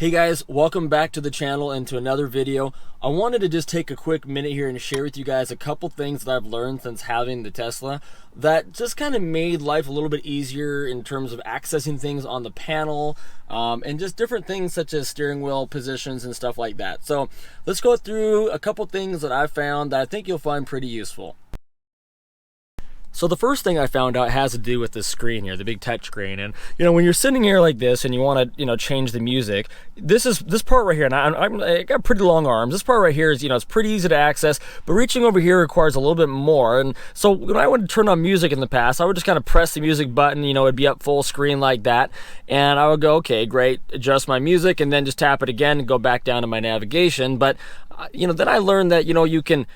Hey guys, welcome back to the channel and to another video. I wanted to just take a quick minute here and share with you guys a couple things that I've learned since having the Tesla that just kind of made life a little bit easier in terms of accessing things on the panel and just different things such as steering wheel positions and stuff like that. So let's go through a couple things that I found that I think you'll find pretty useful. So the first thing I found out has to do with this screen here, the big touch screen. And when you're sitting here like this and you want to change the music, this part right here, and I got pretty long arms. This part right here is it's pretty easy to access, but reaching over here requires a little bit more. And so when I would turn on music in the past, I would just kind of press the music button, it'd be up full screen like that, and I would go, okay, great, adjust my music, and then just tap it again and go back down to my navigation. But then I learned that you can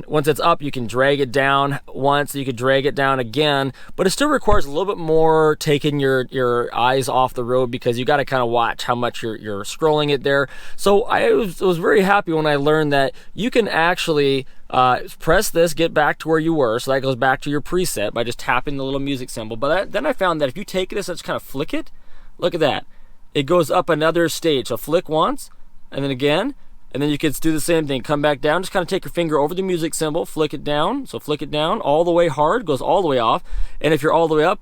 once it's up, you can drag it down once, you could drag it down again, but it still requires a little bit more taking your eyes off the road, because you got to kind of watch how much you're scrolling it there. So I was very happy when I learned that you can actually press this, get back to where you were, so that goes back to your preset by just tapping the little music symbol. But then I found that if you take this and just kind of flick it, look at that, it goes up another stage. So flick once and then again. And then you can do the same thing, come back down, just kind of take your finger over the music symbol, flick it down. So flick it down all the way hard, goes all the way off. And if you're all the way up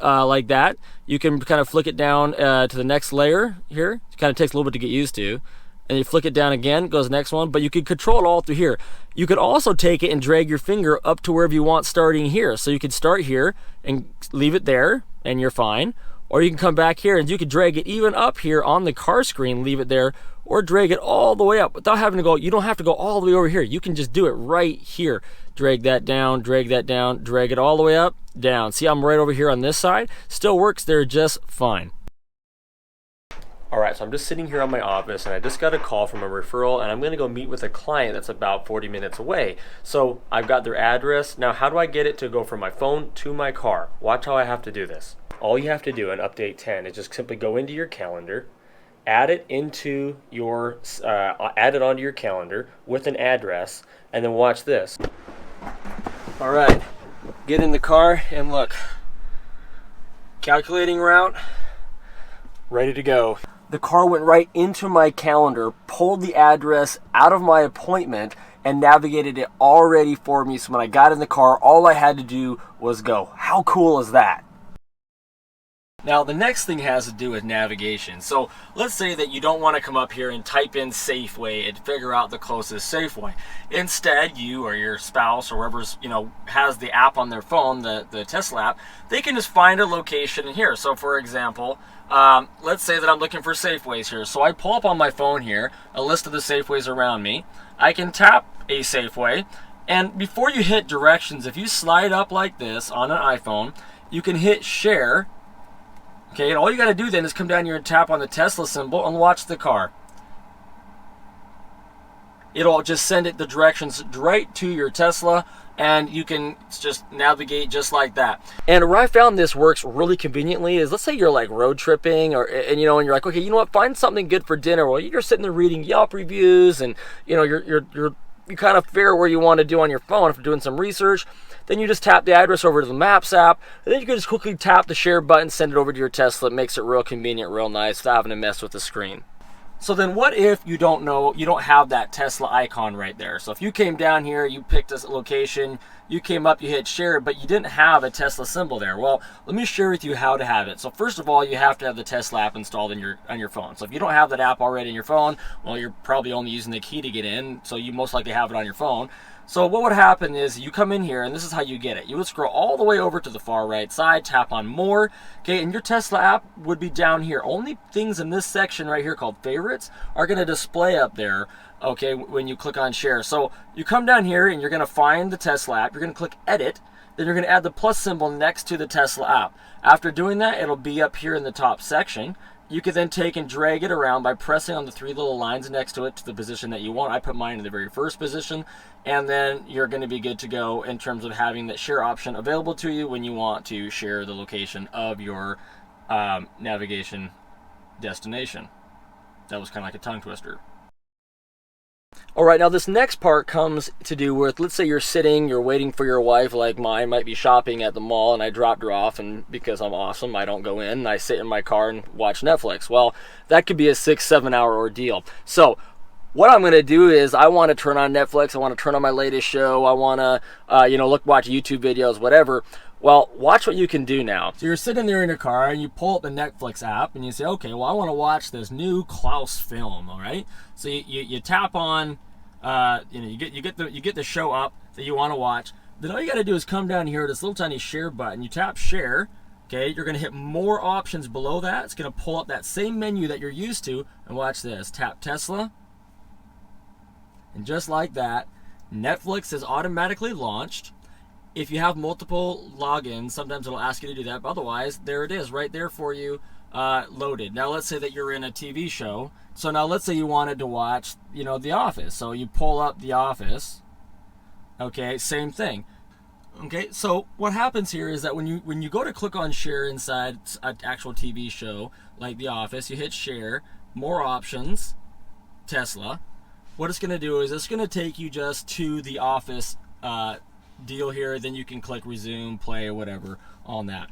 like that, you can kind of flick it down to the next layer here. It kind of takes a little bit to get used to. And you flick it down again, goes the next one. But you can control it all through here. You could also take it and drag your finger up to wherever you want starting here. So you could start here and leave it there and you're fine. Or you can come back here and you could drag it even up here on the car screen, leave it there, or drag it all the way up without having to go. You don't have to go all the way over here. You can just do it right here. Drag that down, drag it all the way up, down. See, I'm right over here on this side. Still works there just fine. Alright, so I'm just sitting here on my office and I just got a call from a referral, and I'm going to go meet with a client that's about 40 minutes away. So I've got their address. Now how do I get it to go from my phone to my car? Watch how I have to do this. All you have to do in Update 10 is just simply go into your calendar, add it onto your calendar with an address, and then watch this. Alright, get in the car and look. Calculating route, ready to go. The car went right into my calendar, pulled the address out of my appointment, and navigated it already for me. So when I got in the car, all I had to do was go. How cool is that? Now the next thing has to do with navigation. So let's say that you don't want to come up here and type in Safeway and figure out the closest Safeway. Instead, you or your spouse or whoever's has the app on their phone, the Tesla app, they can just find a location in here. So for example, let's say that I'm looking for Safeways here. So I pull up on my phone here a list of the Safeways around me. I can tap a Safeway, and before you hit directions, if you slide up like this on an iPhone, you can hit share. Okay, and all you got to do then is come down here and tap on the Tesla symbol and watch the car. It'll just send it the directions right to your Tesla, and you can just navigate just like that. And where I found this works really conveniently is, let's say you're like road tripping, and you're like, okay, you know what, find something good for dinner. Well, you're sitting there reading Yelp reviews, and you kind of figure where you want to do on your phone if you're doing some research. Then you just tap the address over to the Maps app, and then you can just quickly tap the share button, send it over to your Tesla. It makes it real convenient, real nice, without having to mess with the screen. So then what if you don't have that Tesla icon right there? So if you came down here, you picked a location, you came up, you hit share, but you didn't have a Tesla symbol there. Well, let me share with you how to have it. So first of all, you have to have the Tesla app installed on your phone. So if you don't have that app already in your phone, well, you're probably only using the key to get in, so you most likely have it on your phone. So what would happen is you come in here, and this is how you get it. You would scroll all the way over to the far right side, tap on more, okay, and your Tesla app would be down here. Only things in this section right here called favorites are going to display up there, okay, when you click on share. So you come down here and you're going to find the Tesla app. You're going to click edit. Then you're going to add the plus symbol next to the Tesla app. After doing that, it'll be up here in the top section. You can then take and drag it around by pressing on the three little lines next to it to the position that you want. I put mine in the very first position, and then you're going to be good to go in terms of having that share option available to you when you want to share the location of your navigation destination. That was kind of like a tongue twister. All right, now this next part comes to do with, let's say you're sitting, you're waiting for your wife, like mine, might be shopping at the mall, and I dropped her off, and because I'm awesome, I don't go in, and I sit in my car and watch Netflix. Well, that could be a 6-7 hour ordeal. So what I'm going to do is I want to turn on Netflix, I want to turn on my latest show, I want to, watch YouTube videos, whatever. Well, watch what you can do now. So you're sitting there in your car and you pull up the Netflix app and you say, okay, well, I want to watch this new Klaus film, all right? So you tap on, you get the show up that you want to watch. Then all you got to do is come down here to this little tiny share button. You tap share, okay? You're going to hit more options below that. It's going to pull up that same menu that you're used to, and watch this. Tap Tesla. And just like that, Netflix is automatically launched. If you have multiple logins, sometimes it'll ask you to do that, but otherwise, there it is right there for you, loaded. Now let's say that you're in a TV show. So now let's say you wanted to watch, The Office. So you pull up The Office. Okay, same thing. Okay, so what happens here is that when you go to click on share inside an actual TV show like The Office, you hit share, more options, Tesla. What it's going to do is it's going to take you just to The Office deal here. Then you can click resume, play, or whatever on that.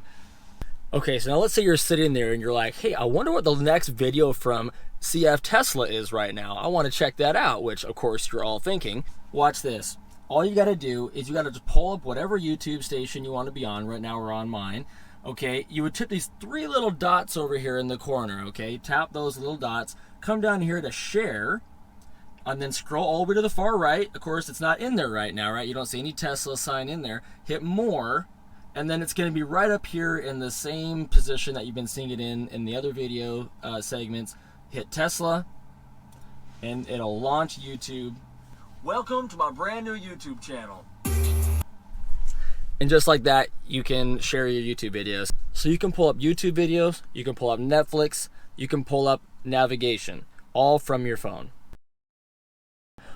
Okay, so now let's say you're sitting there and you're like, hey, I wonder what the next video from CF Tesla is right now. I want to check that out, which of course you're all thinking. Watch this. All you got to do is you got to just pull up whatever YouTube station you want to be on. Right now we're on mine. Okay, you would tip these 3 little dots over here in the corner. Okay, tap those little dots, come down here to share, and then scroll all the way to the far right. Of course, it's not in there right now, right? You don't see any Tesla sign in there. Hit more, and then it's going to be right up here in the same position that you've been seeing it in the other video segments. Hit Tesla, and it'll launch YouTube. Welcome to my brand new YouTube channel. And just like that, you can share your YouTube videos. So you can pull up YouTube videos, you can pull up Netflix, you can pull up navigation, all from your phone.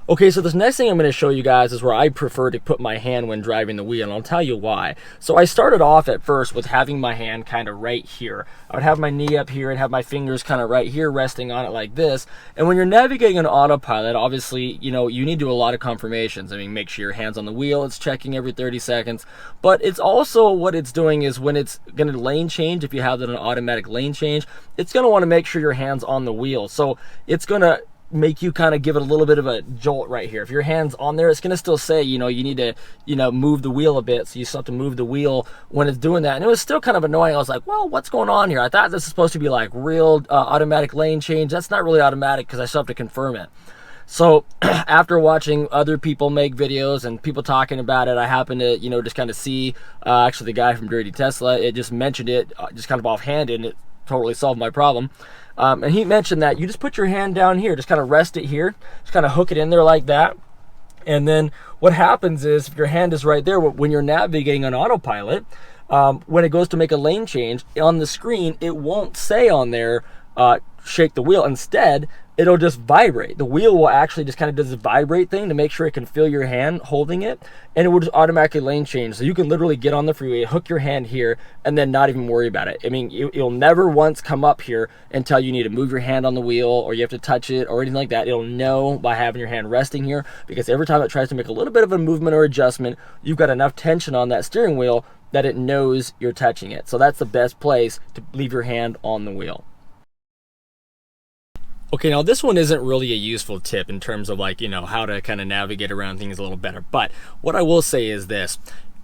Okay, so this next thing I'm going to show you guys is where I prefer to put my hand when driving the wheel, and I'll tell you why. So I started off at first with having my hand kind of right here. I would have my knee up here and have my fingers kind of right here resting on it like this. And when you're navigating on autopilot, obviously, you need to do a lot of confirmations. I mean, make sure your hand's on the wheel, it's checking every 30 seconds. But it's also, what it's doing is when it's going to lane change, if you have an automatic lane change, it's going to want to make sure your hand's on the wheel. So it's going to make you kind of give it a little bit of a jolt right here. If your hand's on there, it's going to still say, you need to, move the wheel a bit. So you still have to move the wheel when it's doing that. And it was still kind of annoying. I was like, well, what's going on here? I thought this is supposed to be like real automatic lane change. That's not really automatic because I still have to confirm it. So after watching other people make videos and people talking about it, I happened to, just kind of see actually the guy from Dirty Tesla. It just mentioned it just kind of offhanded, and it totally solved my problem. And he mentioned that you just put your hand down here, just kind of rest it here, just kind of hook it in there like that. And then what happens is if your hand is right there, when you're navigating on autopilot, when it goes to make a lane change on the screen, it won't say on there, shake the wheel. Instead, it'll just vibrate. The wheel will actually just kind of do this vibrate thing to make sure it can feel your hand holding it, and it will just automatically lane change. So you can literally get on the freeway, hook your hand here, and then not even worry about it. I mean, it'll never once come up here and tell you need to move your hand on the wheel or you have to touch it or anything like that. It'll know by having your hand resting here, because every time it tries to make a little bit of a movement or adjustment, you've got enough tension on that steering wheel that it knows you're touching it. So that's the best place to leave your hand on the wheel. Okay, now this one isn't really a useful tip in terms of how to kind of navigate around things a little better. But what I will say is this,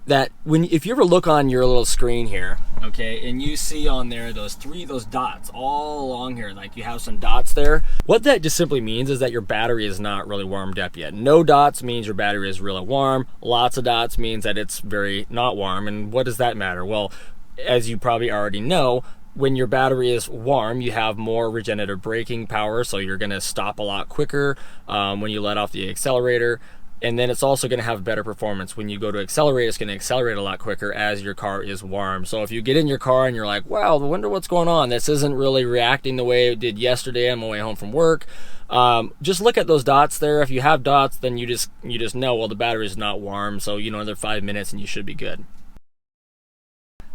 that if you ever look on your little screen here, okay, and you see on there those dots all along here, like you have some dots there, what that just simply means is that your battery is not really warmed up yet. No dots means your battery is really warm. Lots of dots means that it's very not warm. And what does that matter? Well, as you probably already know, when your battery is warm, you have more regenerative braking power, so you're going to stop a lot quicker when you let off the accelerator. And then it's also going to have better performance. When you go to accelerate, it's going to accelerate a lot quicker as your car is warm. So if you get in your car and you're like, wow, I wonder what's going on, this isn't really reacting the way it did yesterday on my way home from work, just look at those dots there. If you have dots, then you just know, well, the battery is not warm, so another 5 minutes and you should be good.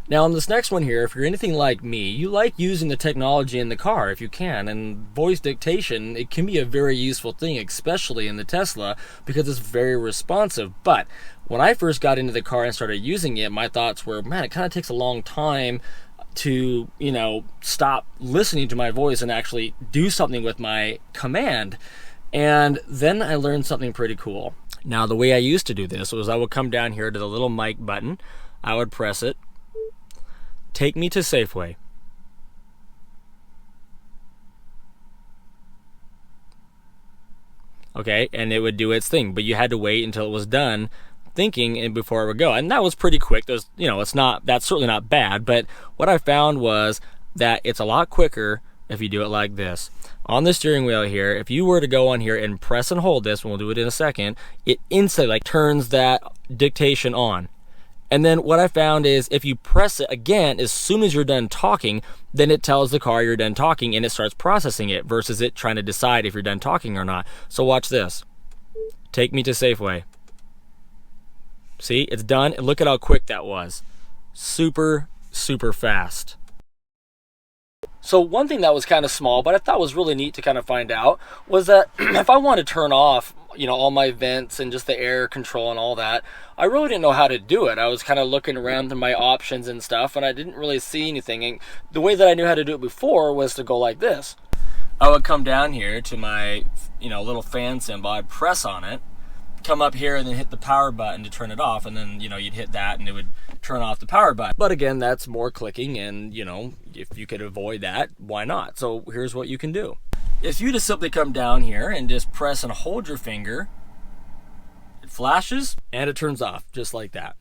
Now on this next one here, if you're anything like me, you like using the technology in the car if you can, and voice dictation, it can be a very useful thing, especially in the Tesla, because it's very responsive. But when I first got into the car and started using it, my thoughts were, man, it kind of takes a long time to, stop listening to my voice and actually do something with my command. And then I learned something pretty cool. Now, the way I used to do this was I would come down here to the little mic button, I would press it, take me to Safeway. Okay, and it would do its thing, but you had to wait until it was done thinking and before it would go. And that was pretty quick. There's, that's certainly not bad, but what I found was that it's a lot quicker if you do it like this. On the steering wheel here, if you were to go on here and press and hold this, and we'll do it in a second, it instantly turns that dictation on. And then what I found is if you press it again, as soon as you're done talking, then it tells the car you're done talking and it starts processing it versus it trying to decide if you're done talking or not. So watch this. Take me to Safeway. See, it's done. And look at how quick that was. Super, super fast. So one thing that was kind of small, but I thought was really neat to kind of find out, was that if I want to turn off, all my vents and just the air control and all that, I really didn't know how to do it. I was kind of looking around in my options and stuff, and I didn't really see anything. And the way that I knew how to do it before was to go like this. I would come down here to my, little fan symbol. I'd press on it, come up here and then hit the power button to turn it off, and then you'd hit that and it would turn off the power button. But again, that's more clicking, and if you could avoid that, why not? So here's what you can do. If you just simply come down here and just press and hold your finger, it flashes and it turns off just like that.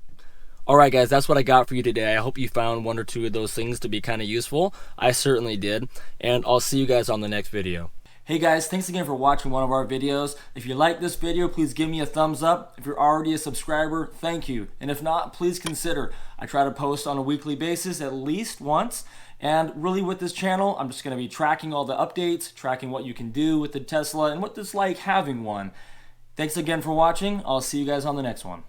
Alright guys, that's what I got for you today. I hope you found one or two of those things to be kind of useful. I certainly did, and I'll see you guys on the next video. Hey guys, thanks again for watching one of our videos. If you like this video, please give me a thumbs up. If you're already a subscriber, thank you. And if not, please consider. I try to post on a weekly basis at least once. And really with this channel, I'm just going to be tracking all the updates, tracking what you can do with the Tesla and what it's like having one. Thanks again for watching. I'll see you guys on the next one.